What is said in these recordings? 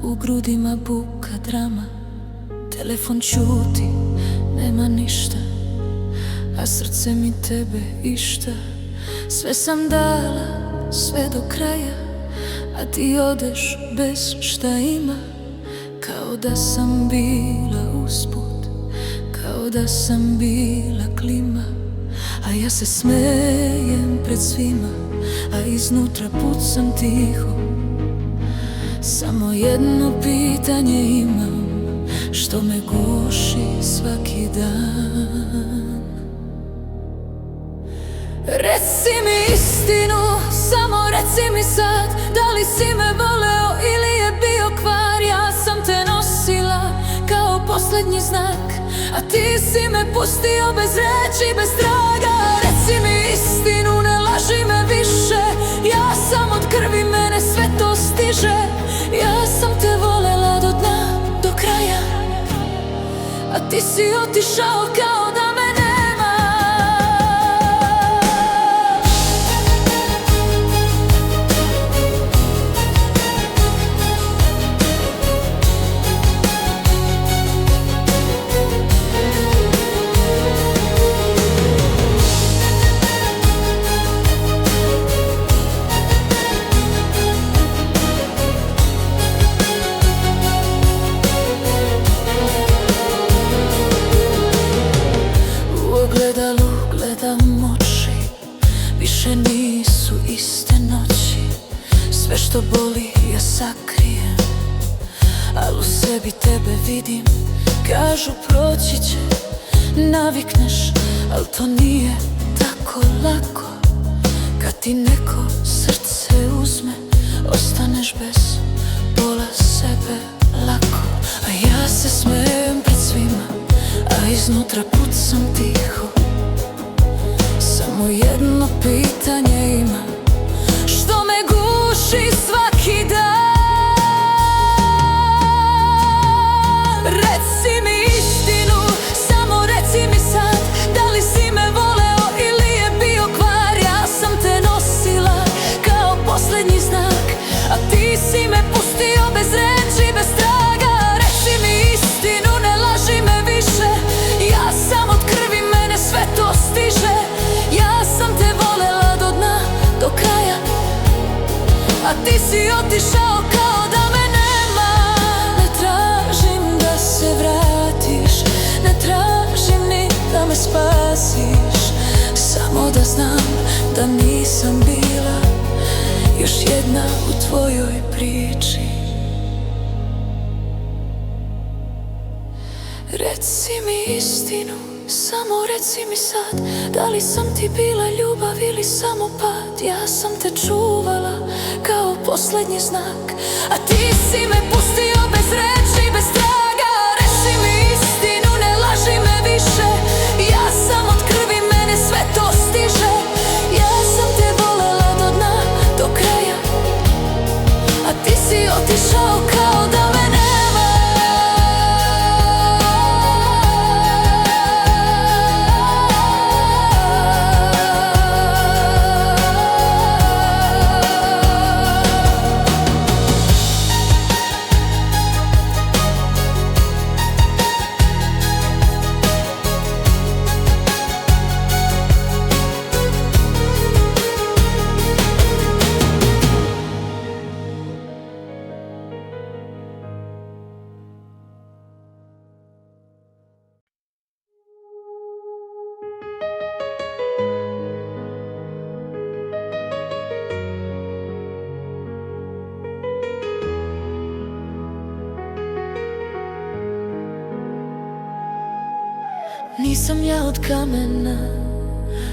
u grudima buka drama. Telefon čuti, nema ništa, a srce mi tebe išta. Sve sam dala, sve do kraja, a ti odeš bez šta ima. Kao da sam bila usput, kao da sam bila klima. A ja se smejem pred svima, a iznutra pucam tiho. Samo jedno pitanje imam, što me guši svaki dan. Reci mi istinu, samo reci mi sad, da li si me voleo ili je bio kvar. Ja sam te nosila kao posljednji znak, a ti si me pustio bez reči, bez traga. Reci mi istinu, ne laži me više, ja sam od krvi, mene sve to stiže. Ja sam te volela do dna, do kraja, a ti si otišao kao da me nema. Gledam oči, više nisu iste noći. Sve što boli ja sakrijem, al u sebi tebe vidim. Kažu proći će, navikneš, al to nije tako lako. Kad ti neko srce uzme, ostaneš bez pola sebe lako. A ja se smejem pred svima, a iznutra pucam tiho. Samo jedno pitanje imam, što me guši svaki dan. Reci mi istinu, samo reci mi sad, da li si me voleo ili je bio kvar. Ja sam te nosila kao posljednji znak, a ti si me pustio bez reči, bez traga. Reci mi istinu, ne laži me više, ja sam od krvi, mene sve to stiže. Ja sam te volela do dna, do kraja, a ti si otišao kao da me nema. Ne tražim da se vratiš, ne tražim ni da me spasiš. Samo da znam da nisam bila još jedna u tvojoj priči. Reci mi istinu, samo reci mi sad, da li sam ti bila ljubav ili samo pad. Ja sam te čuvala kao posljednji znak, a ti si me pustio bez reči, bez traga. Reci mi istinu, ne laži me više, ja sam od krvi, mene sve to stiže. Ja sam te volela do dna, do kraja, a ti si otišao kao da me nema. Nisam ja od kamena,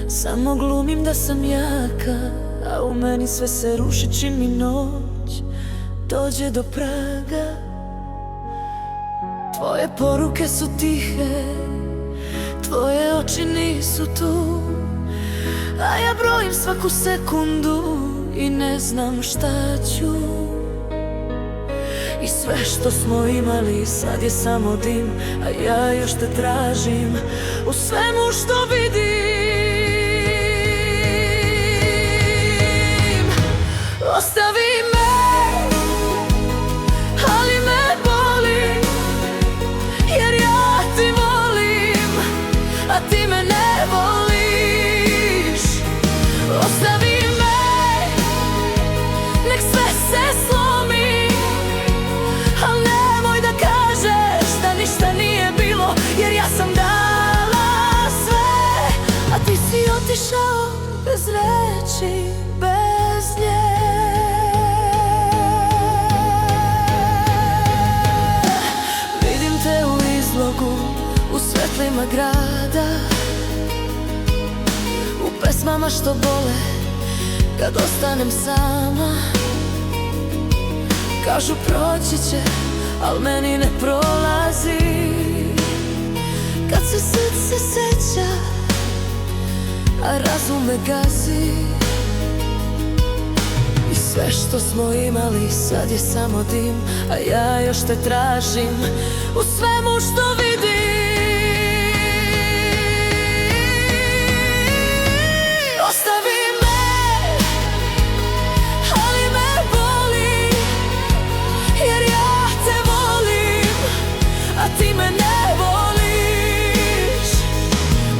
samo glumim da sam jaka, a u meni sve se ruši čim mi noć dođe do praga. Tvoje poruke su tihe, tvoje oči nisu tu, a ja brojim svaku sekundu i ne znam šta ću. I sve što smo imali sad je samo dim, a ja još te tražim u svemu što vidim. Ostavi me, ali ulicama grada, u pesmama što bole kad ostanem sama. Kažu proći će, al meni ne prolazi. Kad se srce seća, a razum me gazi. I sve što smo imali sad je samo dim, a ja još te tražim u svemu što vidim. Ostavi me, ali me boli, jer ja te volim, a ti me ne voliš.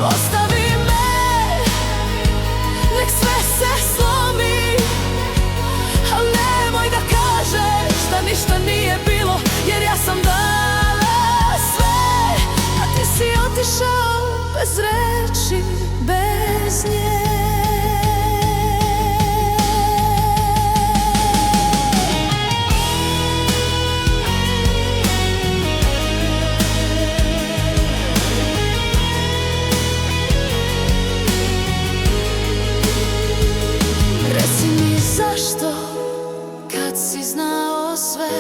Ostavi me, nek sve se slomi, al nemoj da kažeš da ništa nije bilo, jer ja sam dala sve, a ti si otišao bez reči, bez nje. Reci mi zašto, kad si znao sve,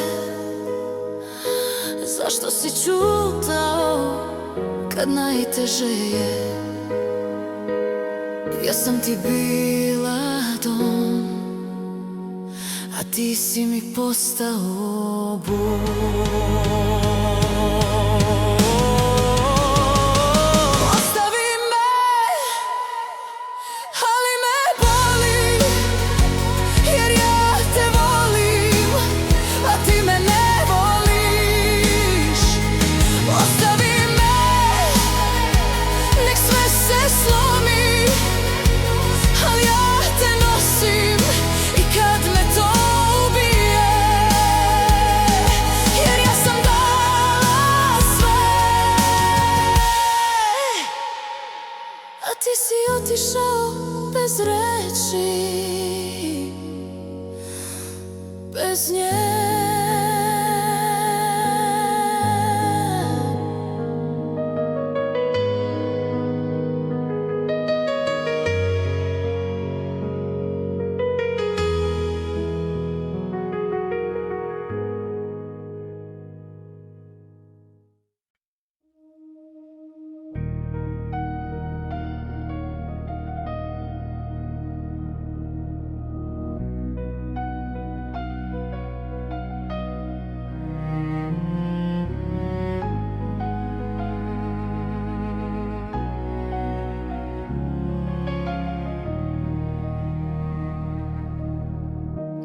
zašto si čutao kad najteže je. Ja sam ti bila dom, a ti si mi postao bol. Ostavi me, ali me boli, jer ja te volim, a ti me ne voliš. Ostavi me, nek sve se slomi, al ja te nosim i kad me to ubije, jer ja sam dala sve, a ti si otišao bez reči, bez nje.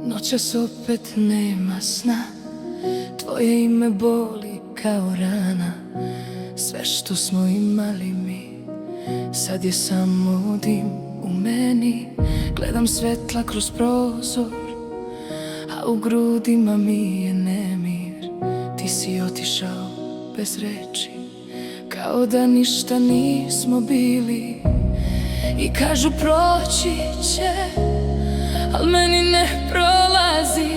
Noćas opet nema sna, tvoje ime boli kao rana. Sve što smo imali mi, sad je samo dim u meni. Gledam svetla kroz prozor, a u grudima mi je nemir. Ti si otišao bez reči, kao da ništa nismo bili. I kažu proći će, al meni ne prolazi,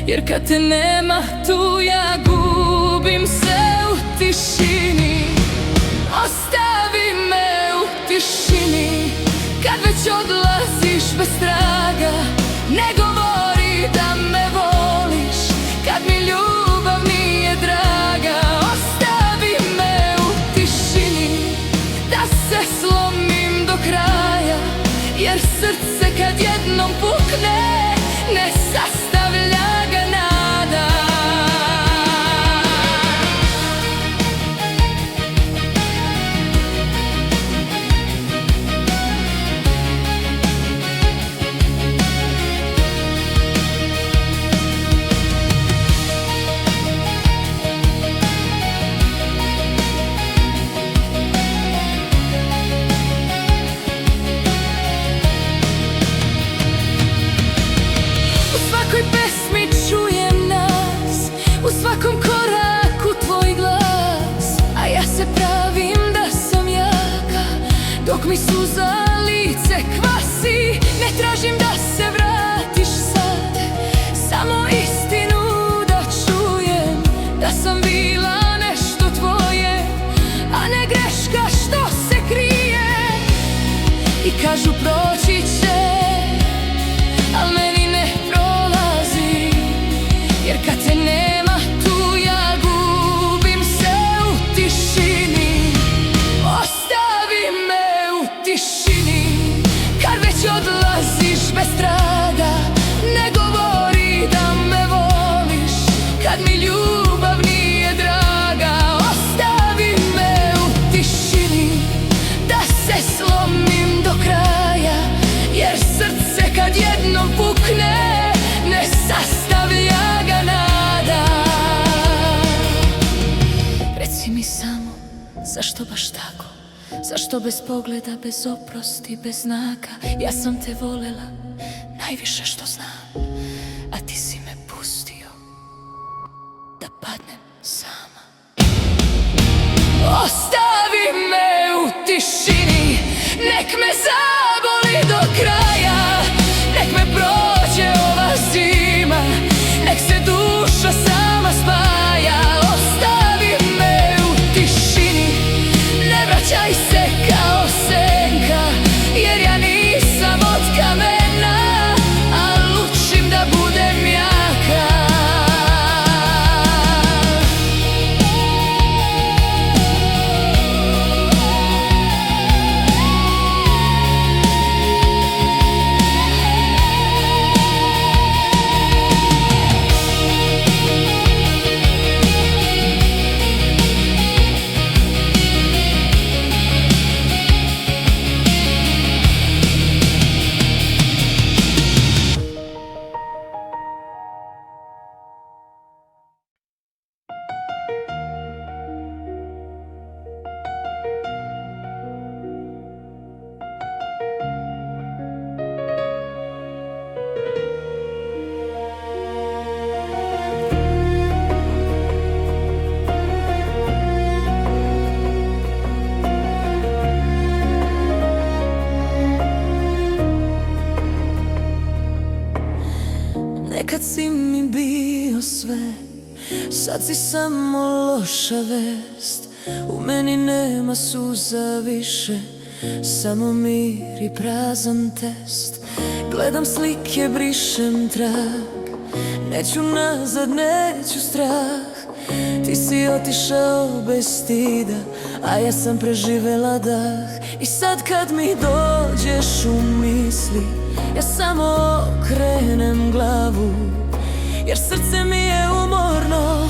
jer kad te nema tu ja gubim se u tišini. Ostavi me u tišini, kad već odlaziš bez traga. Ne govori da me voliš, kad mi ljubav nije draga. Ostavi me u tišini, da se slomim do kraja, jer srce kad jednom pukne, ne sastavlja ga nada. Dok mi suza lice kvasi, ne tražim da se vratiš sad, samo istinu da čujem, da sam bila nešto tvoje, a ne greška. te nema tu, ja gubim se u tišini. Ostavi me u tišini, kad već odlaziš bez traga. Ne govori da me voliš, kad mi ljubav nije draga. Ostavi me u tišini, da se slomim do kraja, jer srce kad jednom pukne, ne sastavlja ga nada. Reci mi samo, zašto baš tako? Zašto bez pogleda, bez oprosti, bez znaka? Ja sam te volela najviše što znam, a ti si me pustio da padnem sama. Ostavi me u tišini, nek me zaboli do kraja, nek me prođe ova zima, nek se duša sama spaja. Ostavi me u tišini, ne vraćaj se kao senka, jer ja nisam od kamena, a lučim da budem jaka. Nekad si mi bio sve, sad si samo loša vest. U meni nema suza više, samo mir i prazan test. Gledam slike, brišem trag, neću nazad, neću strah. Ti si otišao bez stida, a ja sam preživela dah. I sad kad mi dođeš u misli, ja samo okrenem glavu, jer srce mi je umorno,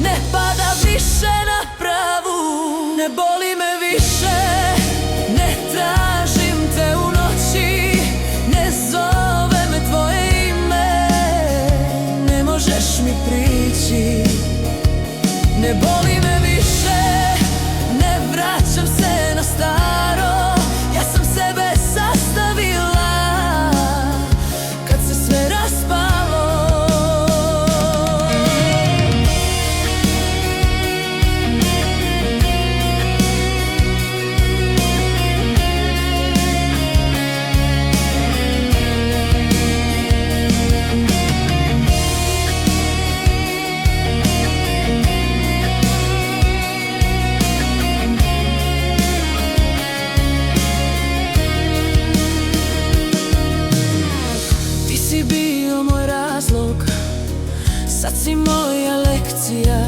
ne pada više na pravu. Ne boli me više, ne tražim te u noći, ne zove me tvoje ime, ne možeš mi prići. Ne boli me više, ne vraćam se na staro, ja sam sebe sastavila kad se sve raspalo. Sad si moja lekcija,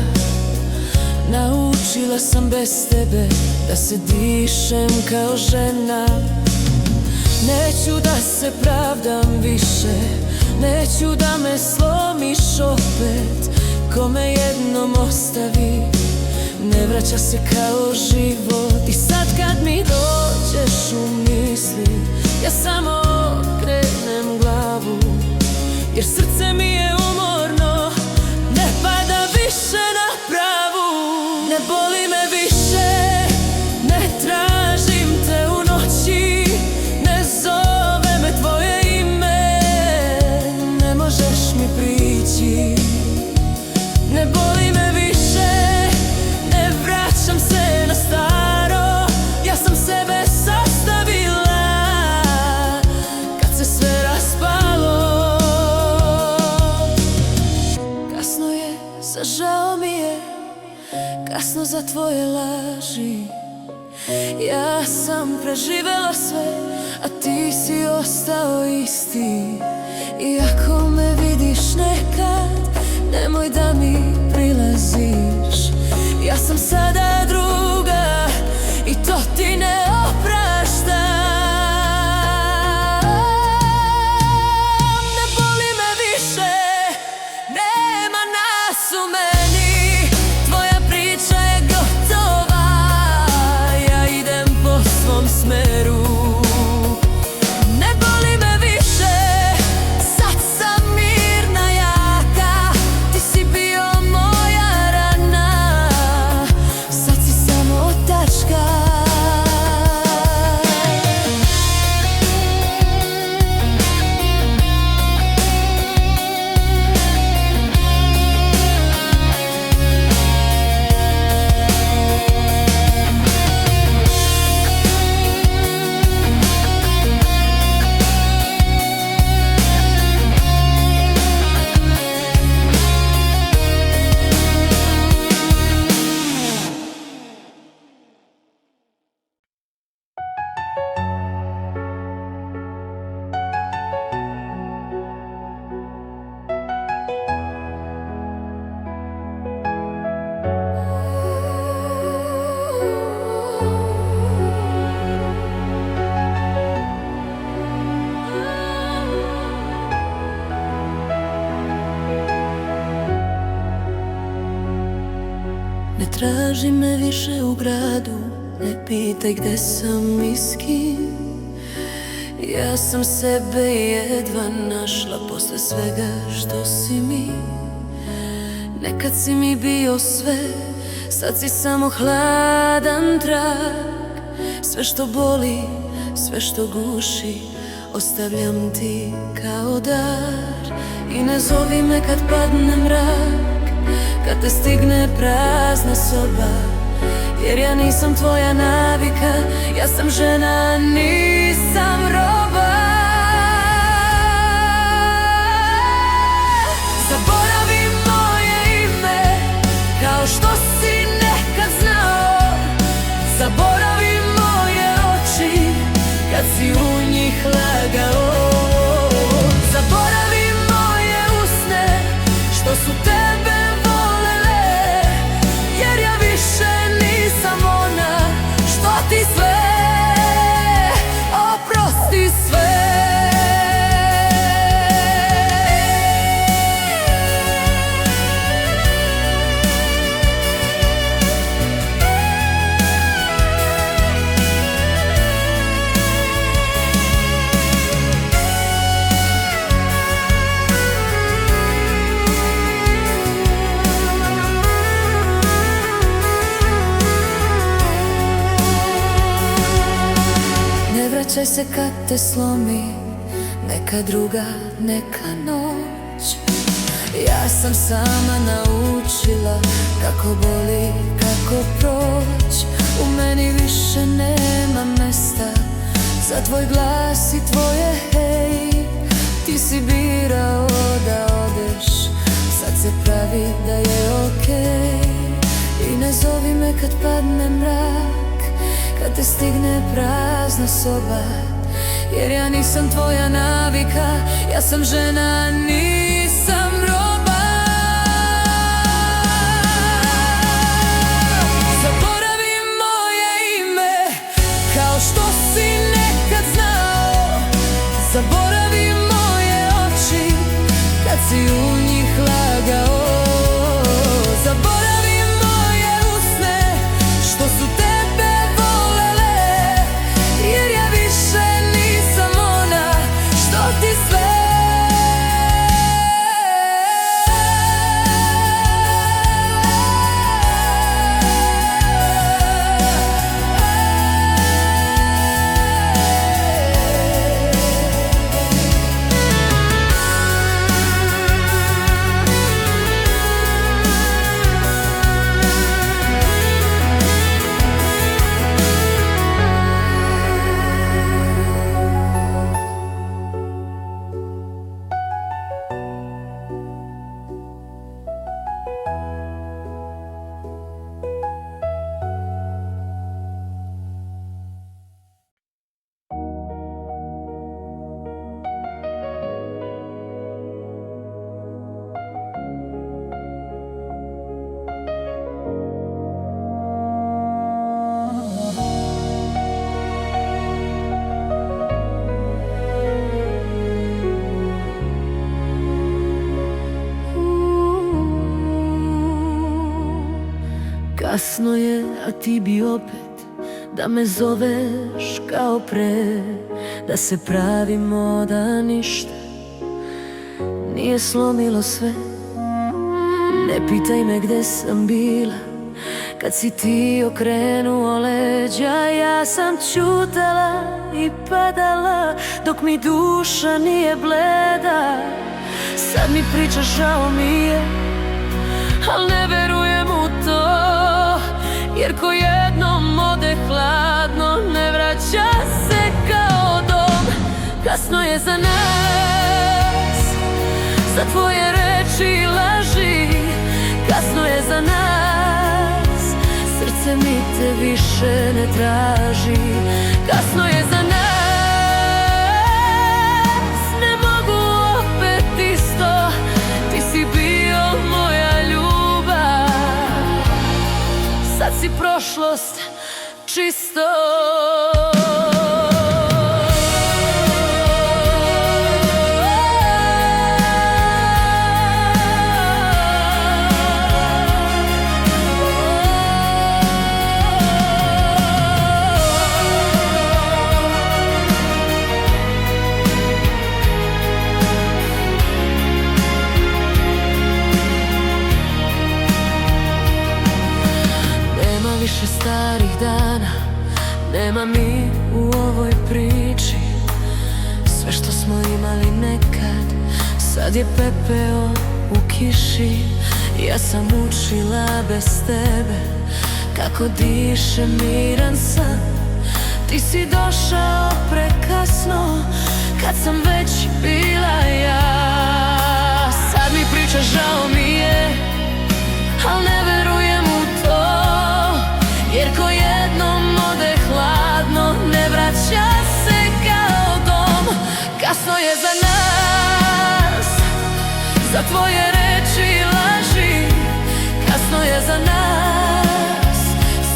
naučila sam bez tebe da se dišem kao žena. Neću da se pravdam više, neću da me slomiš opet. Ko me jednom ostavi, ne vraća se kao život. I sad kad mi dođeš u misli, ja samo okrenem glavu, jer srce mi je umorno, ne pada više na pravu. Ne boli me više, ne tražim te u noći, ne zove me tvoje ime, ne možeš mi prići. Ne boli me više, ne vraćam se na staro, ja sam sebe sastavila kad se sve raspalo. Kasno je, žao mi je, kasno za tvoje laži. Ja sam preživela sve, a ti si ostao isti. I ako me vidiš nekad nemoj da mi prilaziš. Ja sam sada druga i to ti ne opraštam. Ne boli me više, nema nas u meni. Tvoja priča je gotova, ja idem po svom smeru. Ne boli me više, sad sam mirna, jaka. Ti si bio moja rana, sad si samo tačka. Ne traži me više u gradu, ne pitaj gde sam i s kim. Ja sam sebe jedva našla posle svega što si mi. Nekad si mi bio sve, sad si samo hladan trag. Sve što boli, sve što guši, ostavljam ti kao dar. I ne zovi me kad padne mrak, kad te stigne prazna soba, jer ja nisam tvoja navika, ja sam žena, nisam roba. Zaboravi moje ime, kao što si nekad znao. Zaboravi moje oči, kad si u njih lagao. Zaboravi moje usne, što su tebe volele, jer ja više nisam ona što ti sve oprosti sve. Vraćaj se kad te slomi neka druga, neka noć. Ja sam sama naučila kako boli, kako proć. U meni više nema mesta za tvoj glas i tvoje hej. Ti si birao da odeš, sad se pravi da je okej. I ne zovi me kad padne mrak, kad te stigne prazna soba, jer ja nisam tvoja navika, ja sam žena, nisam roba. Zaboravi moje ime, kao što si nekad znao. Zaboravi moje oči, kad si u njih lagao. Zaboravi moje usne, što su tebe volele, jer ja više nisam ona što ti sve Kasno je, a ti bi opet da me zoveš kao pre, da se pravimo da ništa nije slomilo sve. Ne pitaj me gde sam bila kad si ti okrenuo leđa. Ja sam ćutala i padala dok mi duša nije bleda. Sad mi pričaš, žao mi je, al ne verujem u to, jer ko jednom ode hladno ne vraća se kao dom. Kasno je za nas, za tvoje reči i laži. Kasno je za nas, srce mi te više ne traži. Kasno je za nas, ne mogu opet isto. Ti si bio moja ljubav, sad si prošlost čisto. Više starih dana nema mi u ovoj priči. Sve što smo imali nekad sad je pepeo u kiši. Ja sam učila bez tebe kako diše miran san. Ti si došao prekasno kad sam već bila ja. Sad mi pričaš, žao mi je, al ne verujem u to, jer ko jednom ode hladno ne vraća se kao dom. Kasno je za nas, za tvoje reči i laži. Kasno je za nas,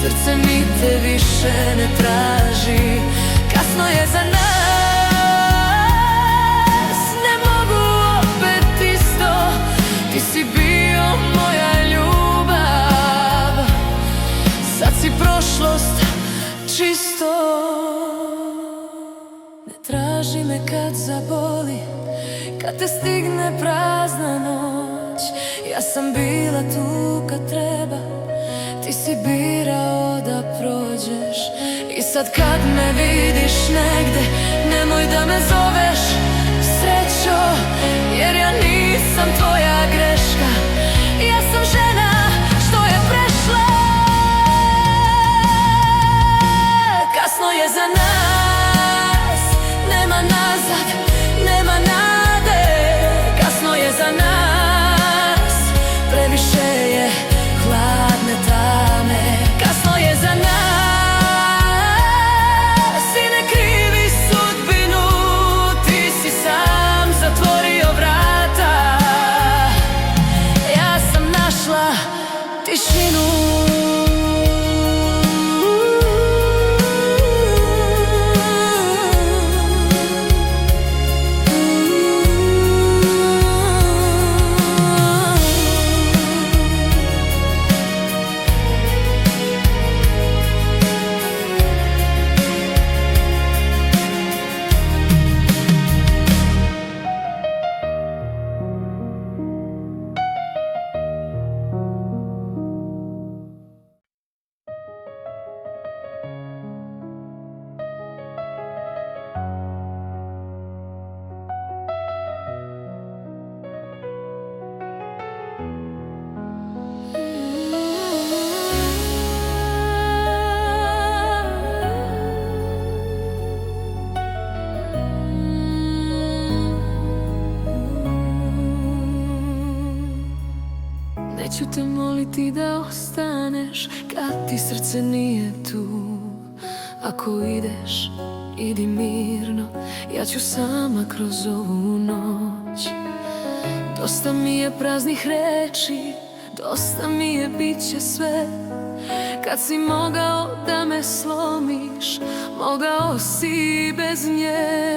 srce mi te više ne traži. Kasno je za nas, ne mogu opet isto. Ti si bio moja ljubav, sad si prošlost čisto. Ne traži me kad zaboli, kad te stigne prazna noć. Ja sam bila tu kad treba, ti si birao da prođeš. I sad kad me vidiš negde, nemoj da me zoveš srećo, jer ja nisam tvoja greška. Ja sam žena što je prešla. Kasno je za nas, nema nazad, nema nade. Kasno je za nas, previše je hladne tame. Kasno je za nas i ne krivi sudbinu. Ti si sam zatvorio vrata, ja sam našla tišinu. Neću te moliti da ostaneš kad ti srce nije tu. Ako ideš, idi mirno, ja ću sama kroz ovu noć. Dosta mi je praznih reči, dosta mi je bit će sve. Kad si mogao da me slomiš, mogao si bez nje.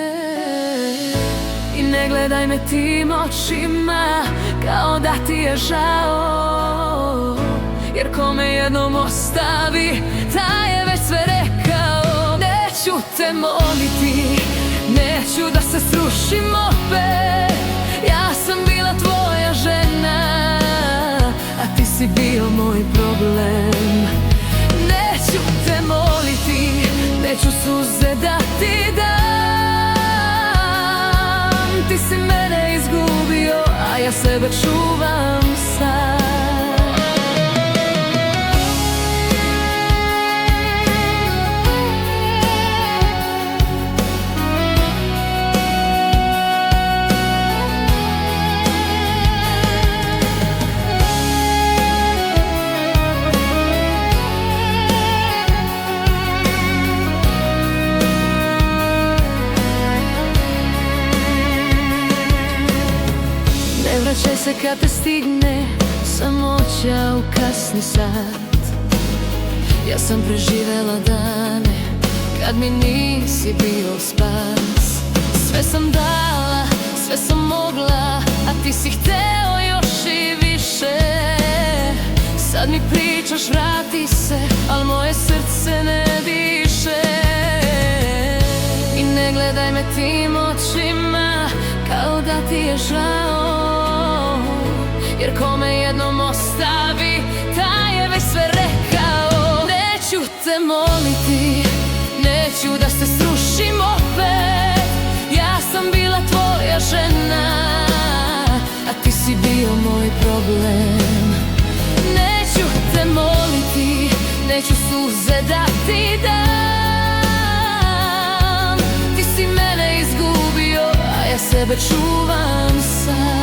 I ne gledaj me tim očima kao da ti je žao, Jer kome jednom ostavi, taj je već sve rekao. Neću te moliti, neću da se srušim opet. Ja sam bila tvoja žena, a ti si bio moj problem. Neću te moliti, neću suze da ti dam. Ti si mene izgubio, a ja sebe čuvam sad. Vraćaj se kad te stigne samoća u kasni sat. Ja sam preživela dane kad mi nisi bio spas. Sve sam dala, sve sam mogla, a ti si hteo još i više. Sad mi pričaš vrati se, al moje srce ne diše. I ne gledaj me tim očima kao da ti je žao. Jer kome jednom ostavi, taj je već sve rekao. Neću te moliti, neću da se srušim opet. Ja sam bila tvoja žena, a ti si bio moj problem. Neću te moliti, neću suze da ti dam. Ti si mene izgubio, a ja sebe čuvam sad.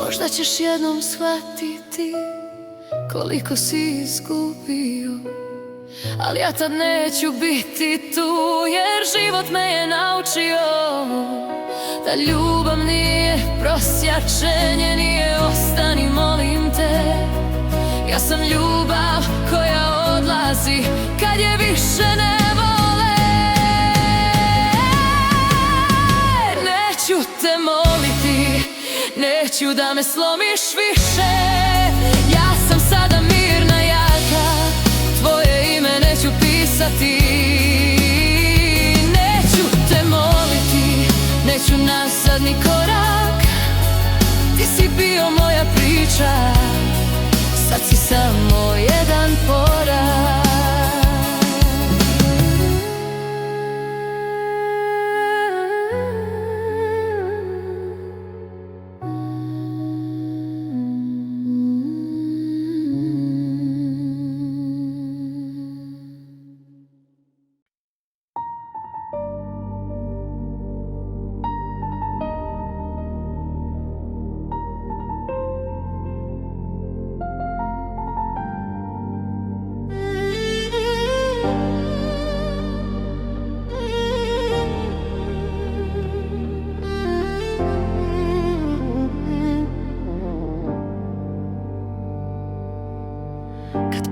Možda ćeš jednom shvatiti koliko si izgubio, ali ja tad neću biti tu, jer život me je naučio da ljubav nije prosjačenje, nije ostani molim te. Ja sam ljubav koja odlazi kad je više ne vole. Neću te moliti, neću da me slomiš više. Ja sam sada mirna, jaka, tvoje ime neću pisati. Neću te moliti, neću nazad ni korak. Ti si bio moja priča, sad si samo jedan poraz.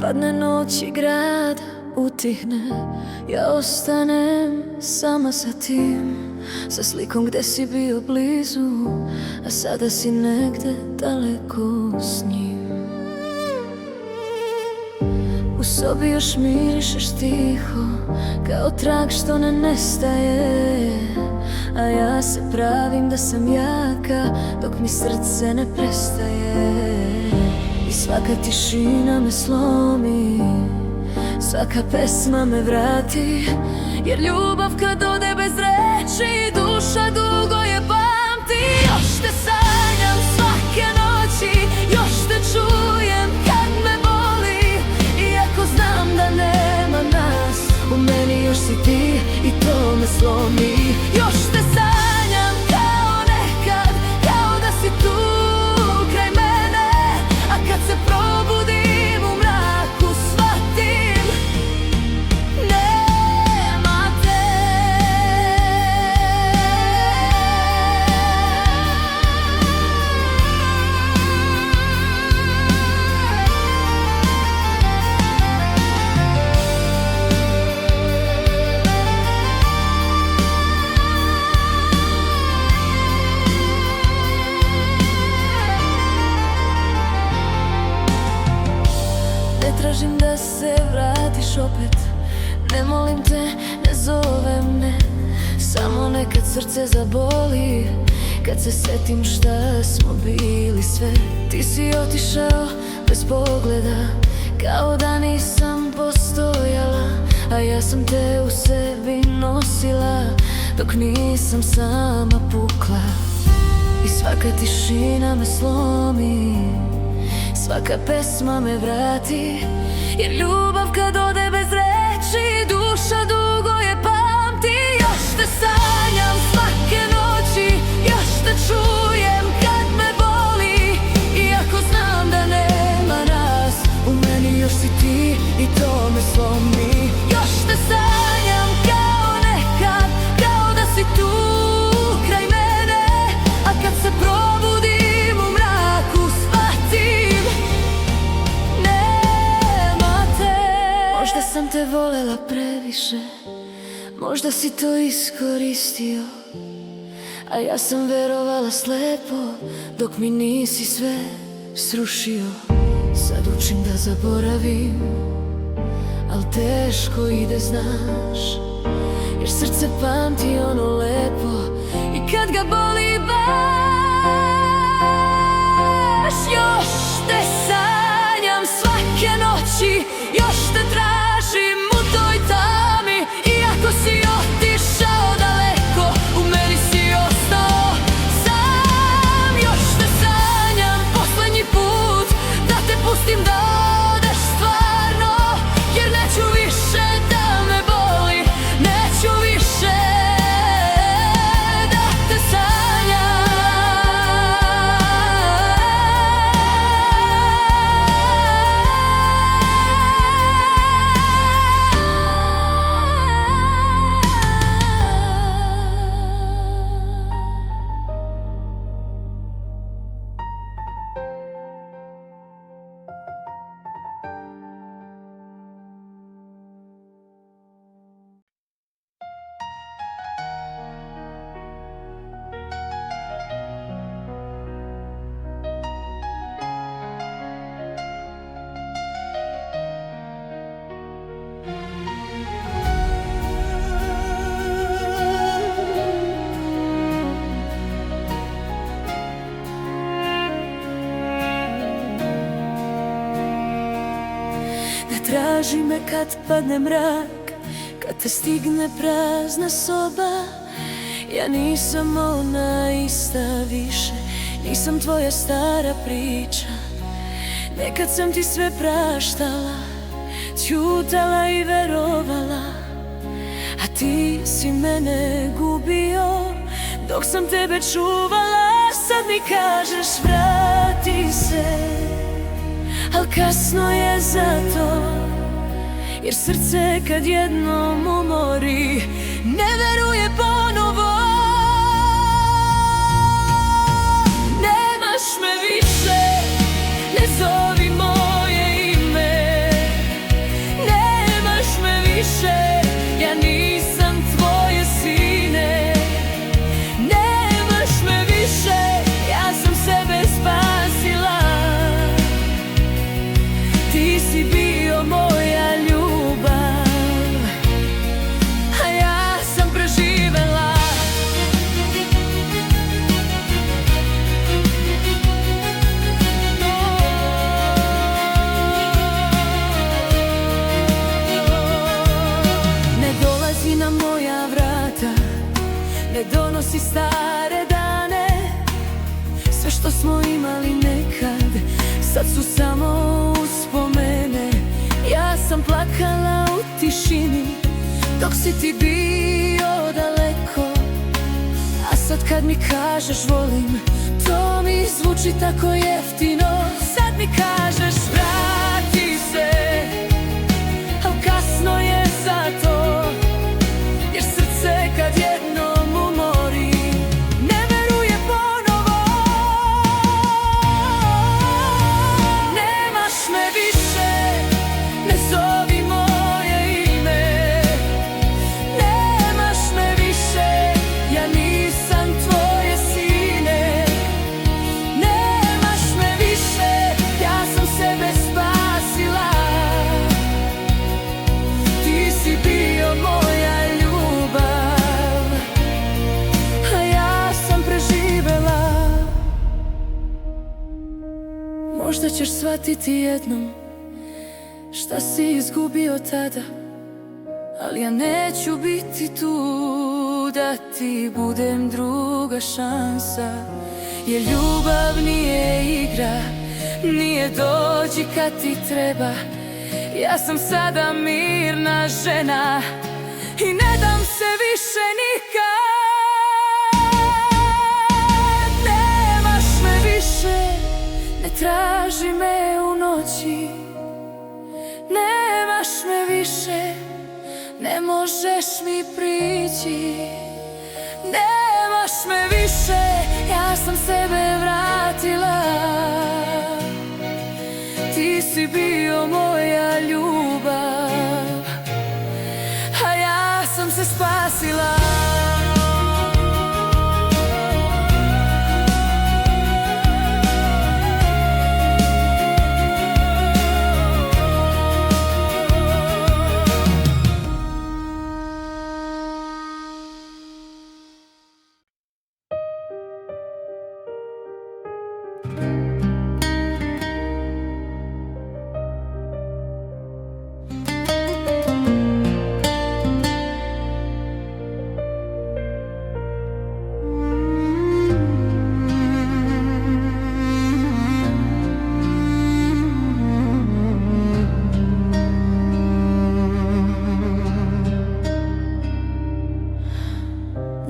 Padne noć i grad utihne, ja ostanem sama sa tim, sa slikom gde si bio blizu, a sada si negde daleko s njim. U sobi još mirišeš tiho, kao trag što ne nestaje, a ja se pravim da sam jaka, dok mi srce ne prestaje. I svaka tišina me slomi, svaka pesma me vrati, jer ljubav kad ode bez reči, duša dugo je pamti. Još te sanjam svake noći, još te čujem kad me boli, iako znam da nema nas, u meni još si ti i to me slomi. Još te sanjam kao nekad, kao da si tu kraj mene, a kad se probudim u mraku shvatim, nema te. tražim da se vratiš opet. Ne molim te, ne zovem me, samo nekad srce zaboli kad se setim šta smo bili sve. Ti si otišao bez pogleda, kao da nisam postojala, a ja sam te u sebi nosila dok nisam sama pukla. I svaka tišina me slomi, svaka pesma me vrati, jer ljubav kad ode bez reči, duša dugo je pamti. Još te sanjam svake noći, još te čujem kad me boli, iako znam da nema nas, u meni još si ti i to me slomi. Još te sanjam kao nekad, kao da si tu kraj mene, a kad se probudim u mraku shvatim nema te. Možda sam te volela previše, možda si to iskoristio, a ja sam verovala slepo dok mi nisi sve srušio. Sad učim da zaboravim, al teško ide, znaš, jer srce pamti ono lepo i kad ga boli baš. Još te sanjam svake noći, još te tražim u toj tami, iako si otišao daleko, u meni si ostao sam. Još te sanjam poslednji put, da te pustim da odeš stvarno, jer neću više da me boli, neću više da te sanjam. Traži me kad padne mrak, kad te stigne prazna soba. Ja nisam ona ista više, nisam tvoja stara priča. Nekad sam ti sve praštala, ćutala i verovala, a ti si mene gubio dok sam tebe čuvala. Sad mi kažeš vrati se, al kasno je za to, jer srce kad jednom umori ne veruje ponovo. Nemaš me više, ne zovi moje ime. Nemaš me više, ja nisam tvoje sine. Nemaš me više, ja sam sebe spasila. Ti si bio moja ljubav, a ja sam preživela. Ne dolazi na moja vrata, ne donosi stare dane. Sve što smo imali nekad, sad su samo uspomene. Ja sam plakala u tišini dok si ti bio daleko, a sad kad mi kažeš volim, to mi zvuči tako jeftino. Sad mi kažeš vrati se, al kasno je za to, jer srce kad jednom umori ne veruje ponovo. Nemaš me više, ne zovi moje ime. Nemaš me više, ja nisam tvoje sine. Nemaš me više, ja ćeš shvatiti jednom šta si izgubio tada, ali ja neću biti tu da ti budem druga šansa. Jer ljubav nije igra, nije dođi kad ti treba. Ja sam sada mirna žena i ne dam se više nikad. Nemaš me više, ne traži me u noći. Nemaš me više, ne možeš mi prići. Nemaš me više, ja sam sebe vratila. Ti si bio moja ljubav, a ja sam se spasila.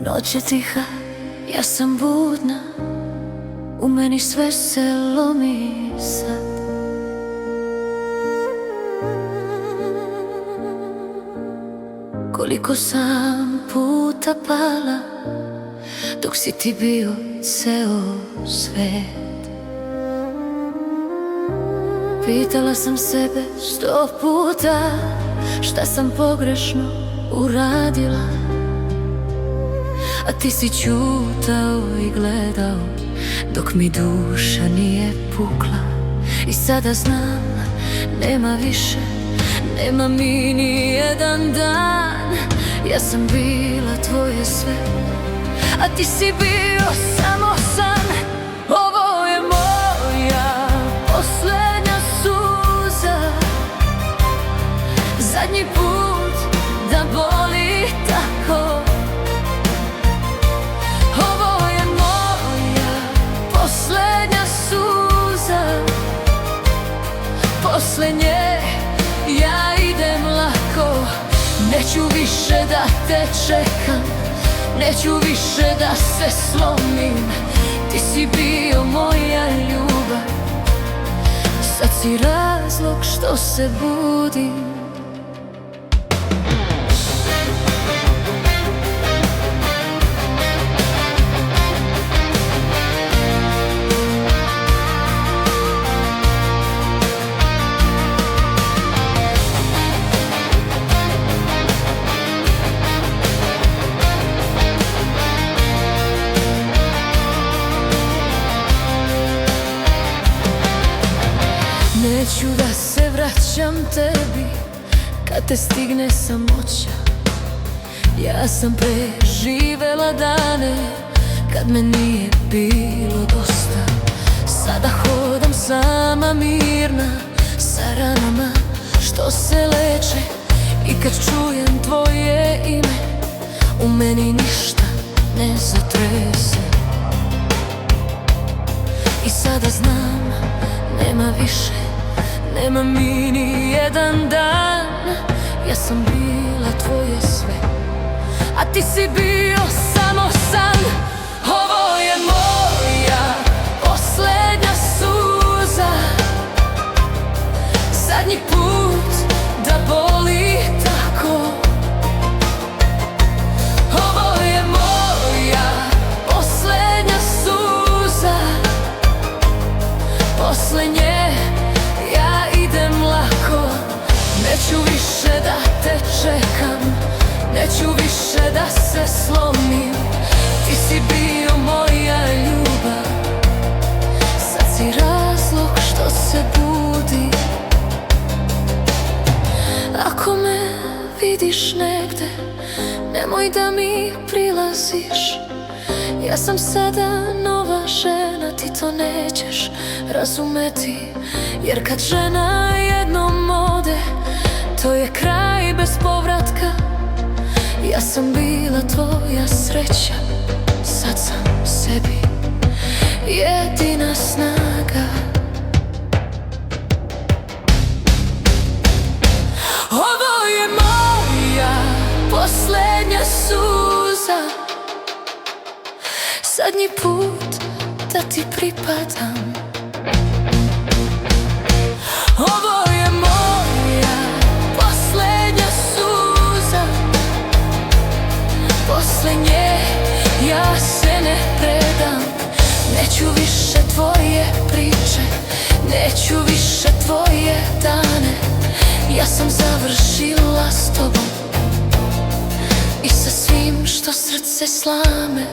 Noć je tiha, ja sam budna, u meni sve se lomi sad. Koliko sam puta pala dok si ti bio ceo svet. Pitala sam sebe 100 puta šta sam pogrešno uradila, a ti si ćutao i gledao dok mi duša nije pukla. I sada znam, nema više, nema mi ni jedan dan. Ja sam bila tvoje sve, a ti si bio samo san. Ovo je moja posljednja suza, zadnji put da boli tako. Posljednja suza, posle nje ja idem lako. Neću više da te čekam, neću više da se slomim. Ti si bio moja ljubav, sad si razlog što se budim. Neću da se vraćam tebi kad te stigne samoća. Ja sam preživela dane kad me nije bilo dosta. Sada hodam sama mirna sa ranama što se leče. I kad čujem tvoje ime, u meni ništa ne zatrese. I sada znam, nema više, nema mi ni jedan dan. Ja sam bila tvoje sve, a ti si bio samo san. Ovo je moja posljednja suza, zadnji put da boli tako. Ovo je moja posljednja suza, posle nje ja idem lako. Neću više da te čekam, neću više da se slomim. Ti si bio moja ljubav, sad si razlog što se budi. Ako me vidiš negde, nemoj da mi prilaziš, Ja sam sada nova žena, ti to nećeš razumeti. Jer kad žena jednom ode, to je kraj bez povratka. Ja sam bila tvoja sreća, sad sam sebi jedina snaga. Ovo je moja posljednja suza, zadnji put da ti pripadam. Ovo je moja posljednja suza, posle nje ja se ne predam. Neću više tvoje priče, neću više tvoje dane. Ja sam završila s tobom i sa svim što srce slame.